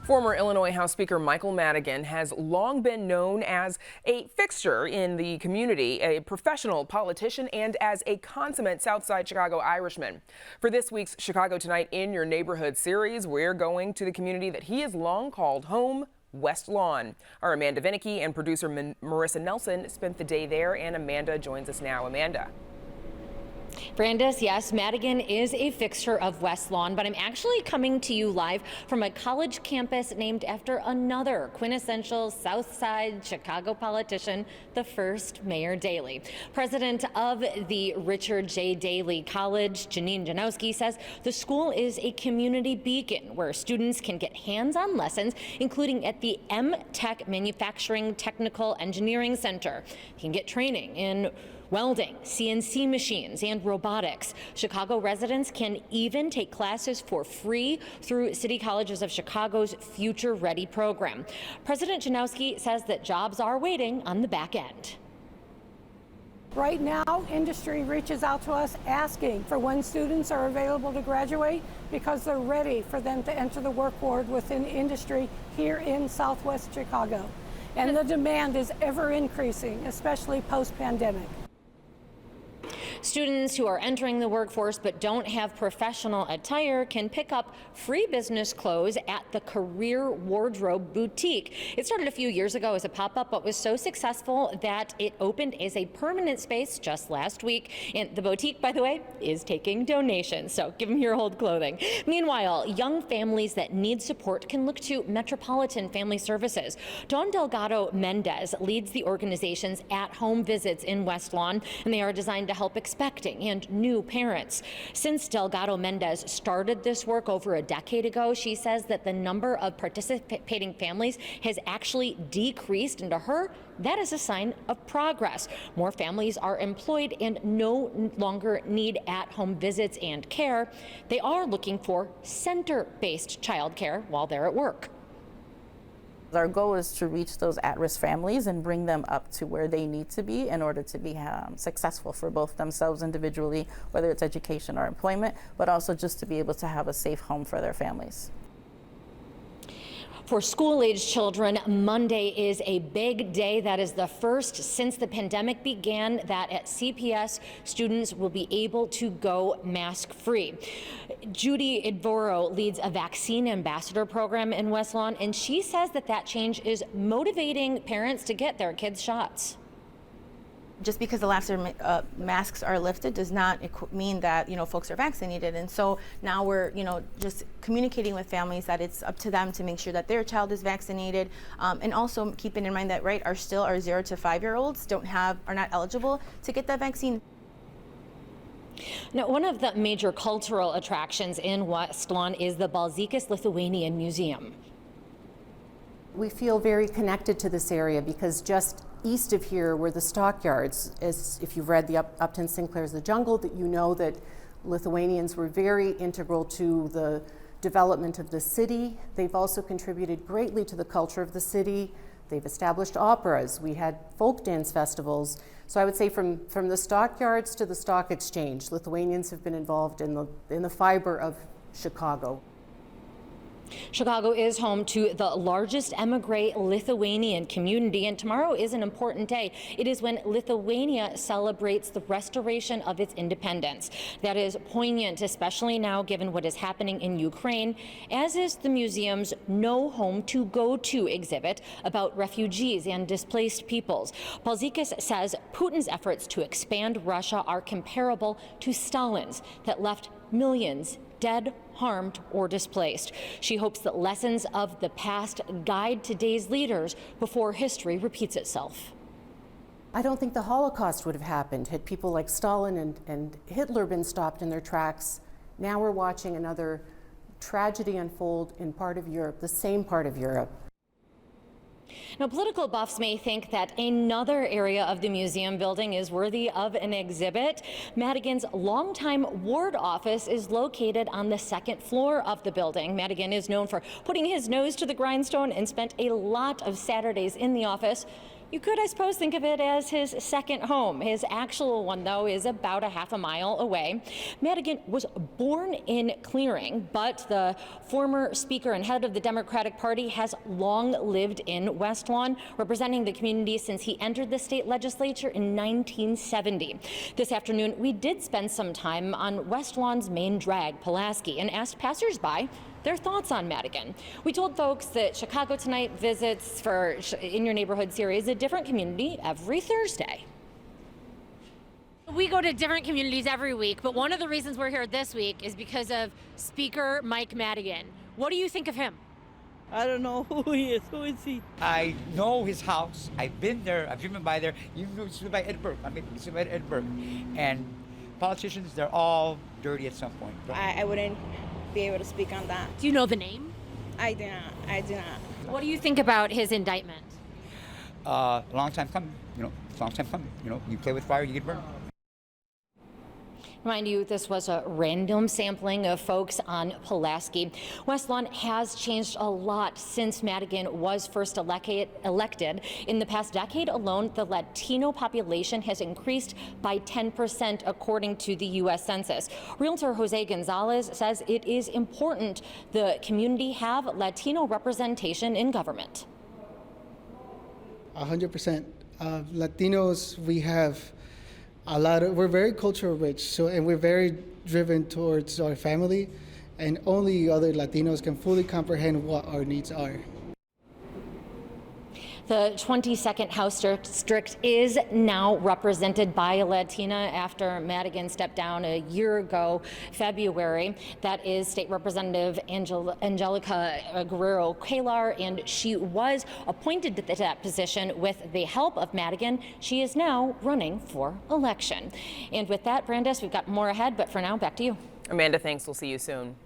Former Illinois House Speaker Michael Madigan has long been known as a fixture in the community, a professional politician, and as a consummate Southside Chicago Irishman. For this week's Chicago Tonight in Your Neighborhood series, we're going to the community that he has long called home, West Lawn. Our Amanda Vinicky and producer Marissa Nelson spent the day there, and Amanda joins us now. Amanda. Brandis, yes, Madigan is a fixture of West Lawn, but I'm actually coming to you live from a college campus named after another quintessential South Side Chicago politician, the first Mayor Daley. President of the Richard J. Daley College, Janine Janowski, says the school is a community beacon where students can get hands-on lessons, including at the M-Tech Manufacturing Technical Engineering Center. You can get training in welding, CNC machines, and robotics. Chicago residents can even take classes for free through City Colleges of Chicago's Future Ready program. President Janowski says that jobs are waiting on the back end. Right now, industry reaches out to us asking for when students are available to graduate because they're ready for them to enter the work world within industry here in Southwest Chicago. And the demand is ever increasing, especially post-pandemic. Students who are entering the workforce but don't have professional attire can pick up free business clothes at the Career Wardrobe Boutique. It started a few years ago as a pop-up, but was so successful that it opened as a permanent space just last week. And the boutique, by the way, is taking donations, so give them your old clothing. Meanwhile, young families that need support can look to Metropolitan Family Services. Dawn Delgado Mendez leads the organization's at-home visits in West Lawn, and they are designed to help expecting and new parents. Since Delgado Mendez started this work over a decade ago, she says that the number of participating families has actually decreased, and to her, that is a sign of progress. More families are employed and no longer need at-home visits and care. They are looking for center-based childcare while they're at work. Our goal is to reach those at-risk families and bring them up to where they need to be in order to be successful for both themselves individually, whether it's education or employment, but also just to be able to have a safe home for their families. For school-aged children, Monday is a big day. That is the first since the pandemic began that at CPS, students will be able to go mask-free. Judy Idvoro leads a vaccine ambassador program in West Lawn, and she says that that change is motivating parents to get their kids' shots. Just because the last masks are lifted does not mean that folks are vaccinated, and so now we're just communicating with families that it's up to them to make sure that their child is vaccinated, and also keeping in mind that our 0 to 5 year olds are not eligible to get that vaccine. Now, one of the major cultural attractions in West Lawn is the Balzikis Lithuanian Museum. We feel very connected to this area because just east of here were the stockyards. As if you've read the Upton Sinclair's The Jungle, that you know that Lithuanians were very integral to the development of the city. They've also contributed greatly to the culture of the city. They've established operas. We had folk dance festivals. So I would say from the stockyards to the stock exchange, Lithuanians have been involved in the fiber of Chicago. Chicago is home to the largest emigre Lithuanian community, and tomorrow is an important day. It is when Lithuania celebrates the restoration of its independence. That is poignant, especially now given what is happening in Ukraine, as is the museum's No Home to Go To exhibit about refugees and displaced peoples. Balzikis says Putin's efforts to expand Russia are comparable to Stalin's that left millions dead, harmed, or displaced. She hopes that lessons of the past guide today's leaders before history repeats itself. I don't think the Holocaust would have happened had people like Stalin and Hitler been stopped in their tracks. Now we're watching another tragedy unfold in part of Europe, the same part of Europe. Now, political buffs may think that another area of the museum building is worthy of an exhibit. Madigan's longtime ward office is located on the second floor of the building. Madigan is known for putting his nose to the grindstone and spent a lot of Saturdays in the office You could, I suppose, think of it as his second home. His actual one, though, is about a half a mile away. Madigan was born in Clearing, but the former Speaker and head of the Democratic Party has long lived in West Lawn, representing the community since he entered the state legislature in 1970. This afternoon, we did spend some time on West Lawn's main drag, Pulaski, and asked passersby their thoughts on Madigan. We told folks that Chicago Tonight visits for In Your Neighborhood series a different community every Thursday. We go to different communities every week, but one of the reasons we're here this week is because of Speaker Mike Madigan. What do you think of him? I don't know who he is. Who is he? I know his house. I've been there. I've driven by there. You know, it's by Edinburgh. It's by Edinburgh. And politicians, they're all dirty at some point. I wouldn't be able to speak on that. Do you know the name? I do not. What do you think about his indictment? Long time coming. Long time coming. You play with fire, you get burned. Mind you, this was a random sampling of folks on Pulaski. West Lawn has changed a lot since Madigan was first elected. In the past decade alone, the Latino population has increased by 10% according to the U.S. Census. Realtor Jose Gonzalez says it is important the community have Latino representation in government. 100%. Latinos, we have we're very cultural rich, and we're very driven towards our family, and only other Latinos can fully comprehend what our needs are. The 22nd House District is now represented by a Latina after Madigan stepped down a year ago, February. That is State Representative Angelica Guerrero-Calar, and she was appointed to that position with the help of Madigan. She is now running for election. And with that, Brandis, we've got more ahead, but for now, back to you. Amanda, thanks. We'll see you soon.